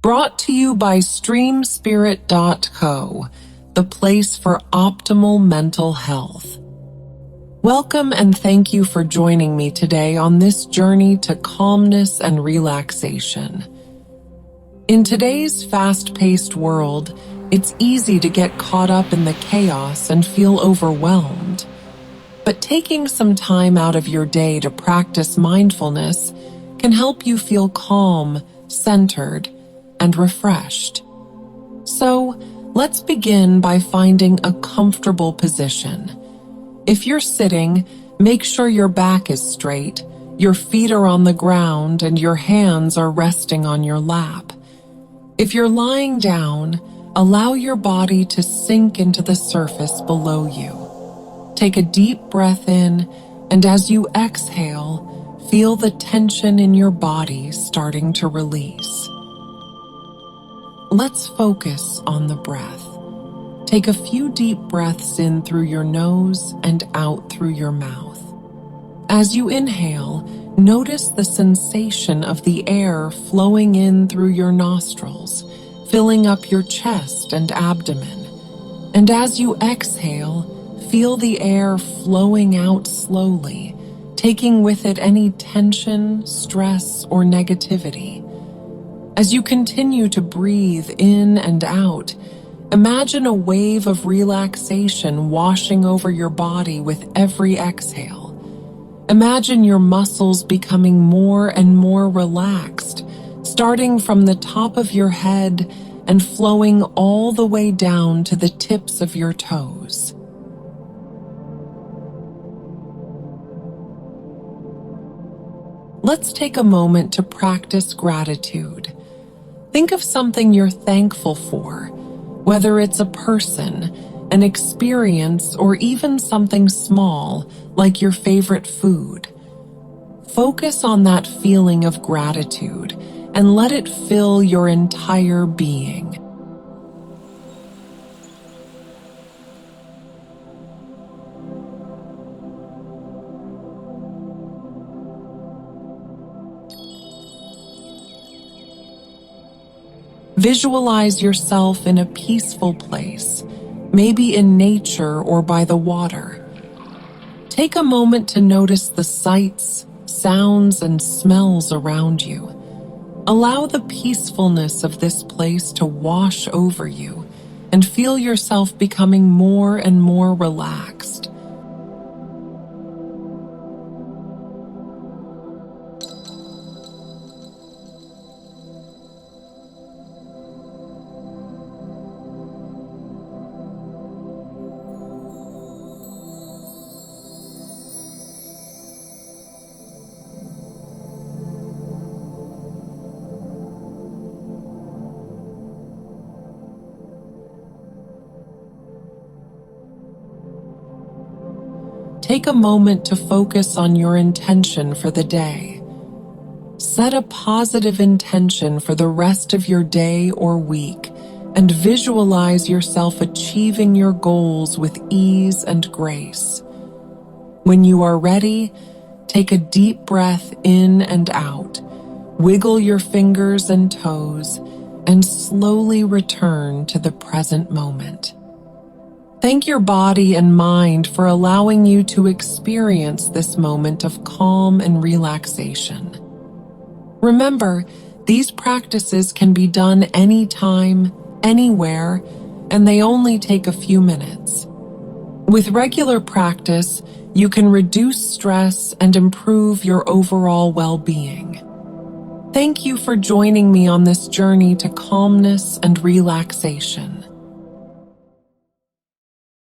Brought to you by StreamSpirit.co, the place for optimal mental health. Welcome and thank you for joining me today on this journey to calmness and relaxation. In today's fast-paced world, it's easy to get caught up in the chaos and feel overwhelmed. But taking some time out of your day to practice mindfulness can help you feel calm, centered, and refreshed. So, let's begin by finding a comfortable position. If you're sitting, make sure your back is straight, your feet are on the ground, and your hands are resting on your lap. If you're lying down, allow your body to sink into the surface below you. Take a deep breath in, and as you exhale, feel the tension in your body starting to release. Let's focus on the breath. Take a few deep breaths in through your nose and out through your mouth. As you inhale, notice the sensation of the air flowing in through your nostrils, filling up your chest and abdomen. And as you exhale, feel the air flowing out slowly, taking with it any tension, stress, or negativity. As you continue to breathe in and out, imagine a wave of relaxation washing over your body with every exhale. Imagine your muscles becoming more and more relaxed, starting from the top of your head and flowing all the way down to the tips of your toes. Let's take a moment to practice gratitude. Think of something you're thankful for, whether it's a person, an experience, or even something small like your favorite food. Focus on that feeling of gratitude and let it fill your entire being. Visualize yourself in a peaceful place, maybe in nature or by the water. Take a moment to notice the sights, sounds, and smells around you. Allow the peacefulness of this place to wash over you and feel yourself becoming more and more relaxed. Take a moment to focus on your intention for the day. Set a positive intention for the rest of your day or week and visualize yourself achieving your goals with ease and grace. When you are ready, take a deep breath in and out, wiggle your fingers and toes, and slowly return to the present moment. Thank your body and mind for allowing you to experience this moment of calm and relaxation. Remember, these practices can be done anytime, anywhere, and they only take a few minutes. With regular practice, you can reduce stress and improve your overall well-being. Thank you for joining me on this journey to calmness and relaxation.